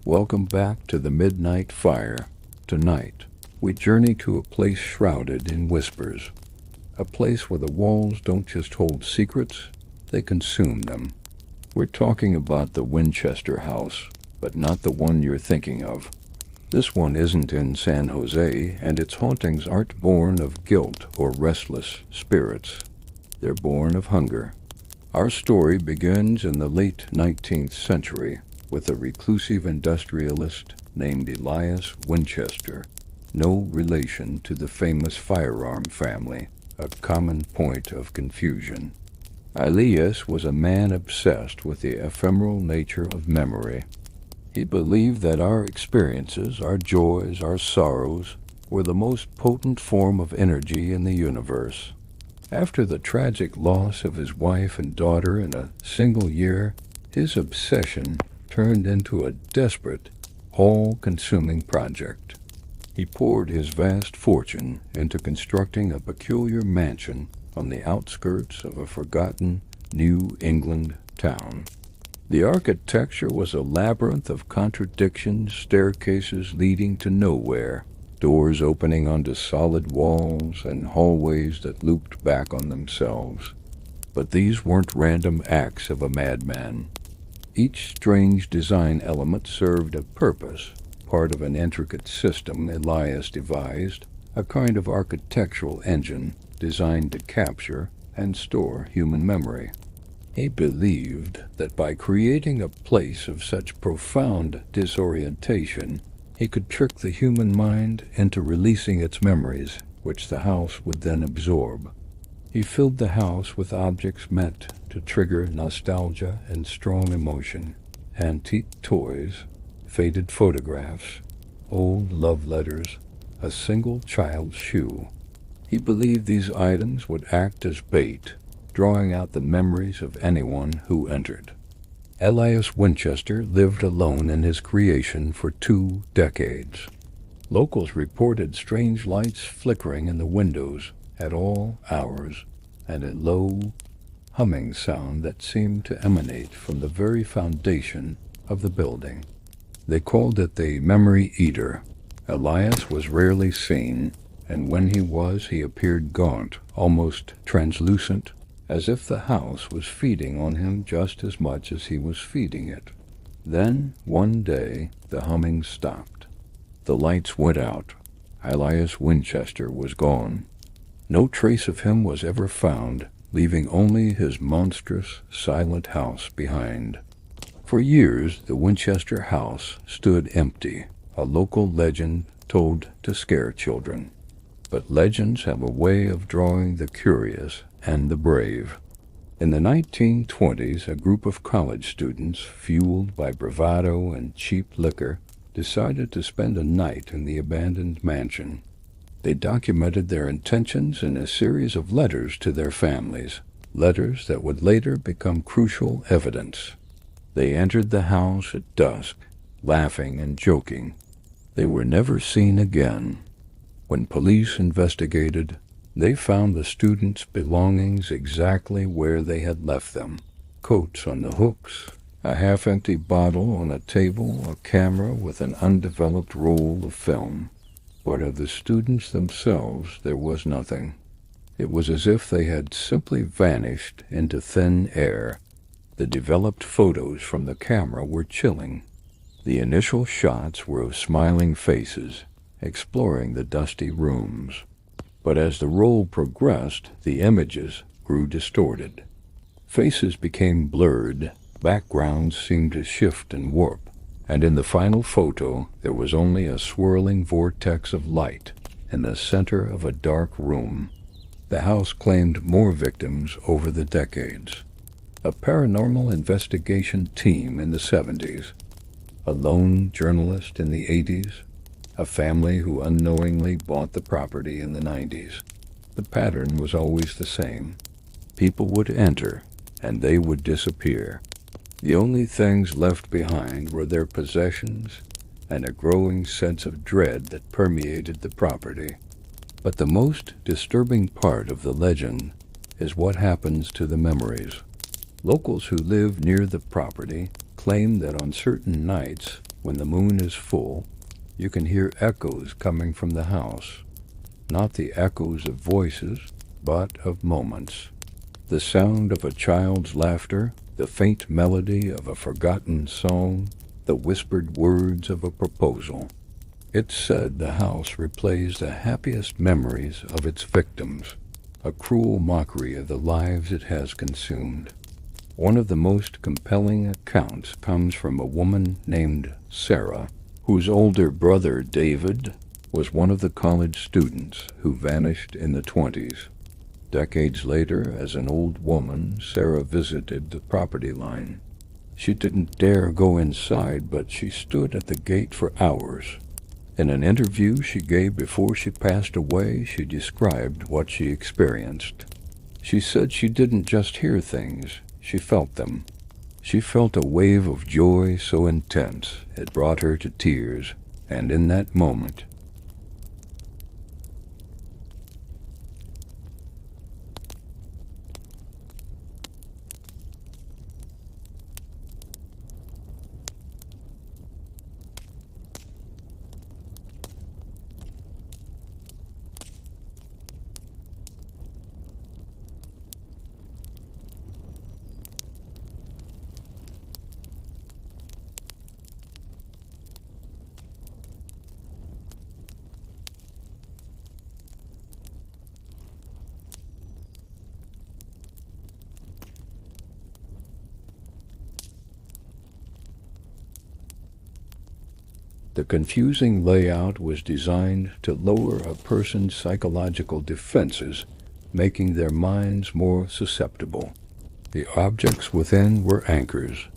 Welcome back to the Midnight Fire. Tonight, we journey to a place shrouded in whispers. A place where the walls don't just hold secrets, they consume them. We're talking about the Winchester house, but not the one you're thinking of. This one isn't in San Jose, and its hauntings aren't born of guilt or restless spirits. They're born of hunger. Our story begins in the late 19th century with a reclusive industrialist named Elias Winchester, no relation to the famous firearm family, a common point of confusion. Elias was a man obsessed with the ephemeral nature of memory. He believed that our experiences, our joys, our sorrows, were the most potent form of energy in the universe. After the tragic loss of his wife and daughter in a single year, his obsession turned into a desperate, all-consuming project. He poured his vast fortune into constructing a peculiar mansion on the outskirts of a forgotten New England town. The architecture was a labyrinth of contradictions, staircases leading to nowhere, doors opening onto solid walls, and hallways that looped back on themselves. But these weren't random acts of a madman. Each strange design element served a purpose, part of an intricate system Elias devised, a kind of architectural engine designed to capture and store human memory. He believed that by creating a place of such profound disorientation, he could trick the human mind into releasing its memories, which the house would then absorb. He filled the house with objects meant to trigger nostalgia and strong emotion, antique toys, faded photographs, old love letters, a single child's shoe. He believed these items would act as bait, drawing out the memories of anyone who entered. Elias Winchester lived alone in his creation for 2 decades. Locals reported strange lights flickering in the windows at all hours, and a low, humming sound that seemed to emanate from the very foundation of the building. They called it the Memory Eater. Elias was rarely seen, and when he was, he appeared gaunt, almost translucent, as if the house was feeding on him just as much as he was feeding it. Then, one day, the humming stopped. The lights went out. Elias Winchester was gone. No trace of him was ever found, leaving only his monstrous, silent house behind. For years, the Winchester house stood empty, a local legend told to scare children. But legends have a way of drawing the curious and the brave. In the 1920s, a group of college students, fueled by bravado and cheap liquor, decided to spend a night in the abandoned mansion. They documented their intentions in a series of letters to their families, letters that would later become crucial evidence. They entered the house at dusk, laughing and joking. They were never seen again. When police investigated, they found the students' belongings exactly where they had left them. Coats on the hooks, a half-empty bottle on a table, a camera with an undeveloped roll of film. But of the students themselves, there was nothing. It was as if they had simply vanished into thin air. The developed photos from the camera were chilling. The initial shots were of smiling faces, exploring the dusty rooms. But as the roll progressed, the images grew distorted. Faces became blurred, backgrounds seemed to shift and warp, and in the final photo there was only a swirling vortex of light in the center of a dark room. The house claimed more victims over the decades. A paranormal investigation team in the 70s, a lone journalist in the 80s, a family who unknowingly bought the property in the 90s. The pattern was always the same. People would enter, and they would disappear. The only things left behind were their possessions and a growing sense of dread that permeated the property. But the most disturbing part of the legend is what happens to the memories. Locals who live near the property claim that on certain nights, When the moon is full, you can hear echoes coming from the house, not the echoes of voices, but of moments. The sound of a child's laughter, the faint melody of a forgotten song, the whispered words of a proposal. It's said the house replays the happiest memories of its victims, a cruel mockery of the lives it has consumed. One of the most compelling accounts comes from a woman named Sarah, whose older brother, David, was one of the college students who vanished in the 20s. Decades later, as an old woman, Sarah visited the property line. She didn't dare go inside, but she stood at the gate for hours. In an interview she gave before she passed away, she described what she experienced. She said she didn't just hear things, she felt them. She felt a wave of joy so intense it brought her to tears, and in that moment, the confusing layout was designed to lower a person's psychological defenses, making their minds more susceptible. The objects within were anchors.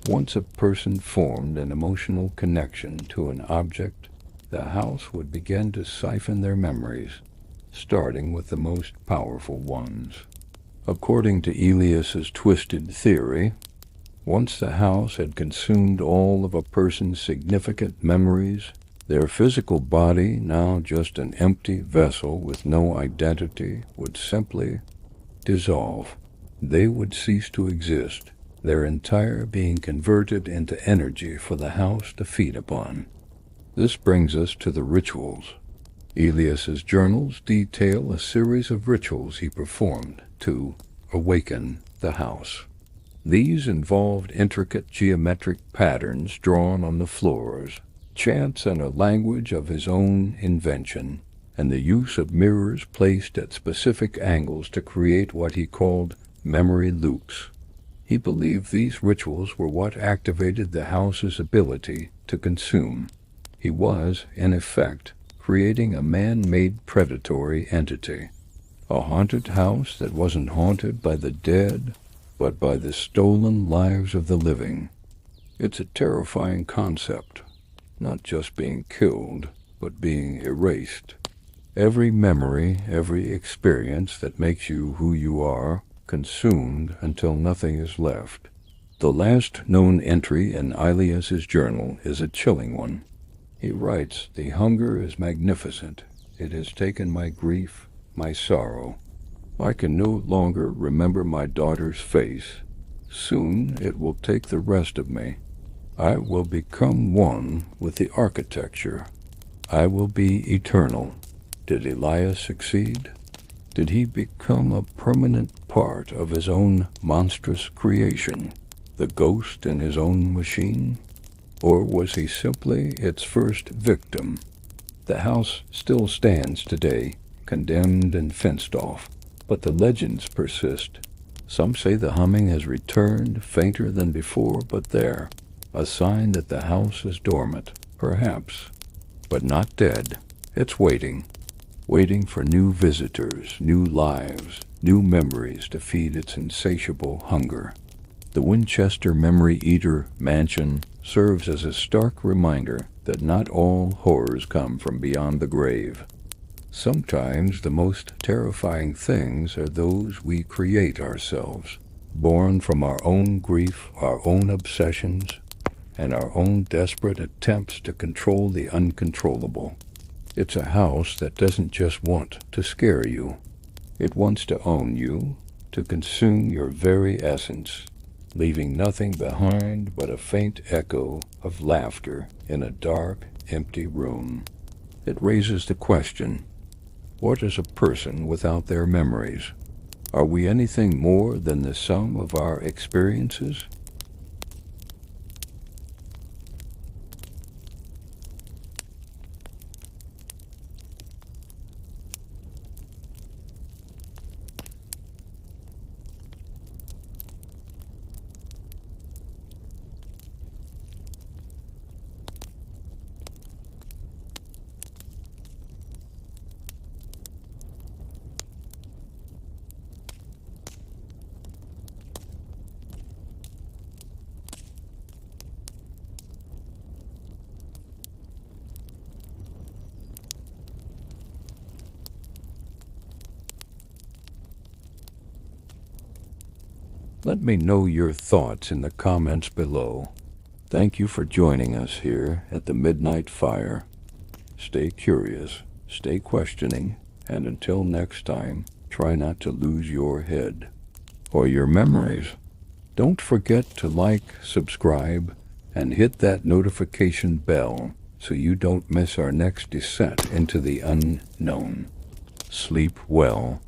Once a person formed an emotional connection to an object, the house would begin to siphon their memories, starting with the most powerful ones. According to Elias's twisted theory, once the house had consumed all of a person's significant memories, their physical body, now just an empty vessel with no identity, would simply dissolve. They would cease to exist, their entire being converted into energy for the house to feed upon. This brings us to the rituals. Elias's journals detail a series of rituals he performed to awaken the house. These involved intricate geometric patterns drawn on the floors, chants in a language of his own invention, and the use of mirrors placed at specific angles to create what he called memory loops. He believed these rituals were what activated the house's ability to consume. He was, in effect, creating a man-made predatory entity, a haunted house that wasn't haunted by the dead, but by the stolen lives of the living. It's a terrifying concept, not just being killed, but being erased. Every memory, every experience that makes you who you are, consumed until nothing is left. The last known entry in Elias's journal is a chilling one. He writes, "The hunger is magnificent. It has taken my grief, my sorrow. I can no longer remember my daughter's face. Soon it will take the rest of me. I will become one with the architecture. I will be eternal." Did Elias succeed? Did he become a permanent part of his own monstrous creation, the ghost in his own machine? Or was he simply its first victim? The house still stands today, condemned and fenced off. But the legends persist. Some say the humming has returned, fainter than before, but there, a sign that the house is dormant, perhaps, but not dead. It's waiting for new visitors, new lives, new memories to feed its insatiable hunger. The Winchester Memory Eater Mansion serves as a stark reminder that not all horrors come from beyond the grave. Sometimes the most terrifying things are those we create ourselves, born from our own grief, our own obsessions, and our own desperate attempts to control the uncontrollable. It's a house that doesn't just want to scare you. It wants to own you, to consume your very essence. leaving nothing behind but a faint echo of laughter in a dark, empty room. It raises the question, what is a person without their memories? Are we anything more than the sum of our experiences? Let me know your thoughts in the comments below. Thank you for joining us here at the Midnight Fire. Stay curious, stay questioning, and until next time, try not to lose your head or your memories. Don't forget to like, subscribe, and hit that notification bell so you don't miss our next descent into the unknown. Sleep well.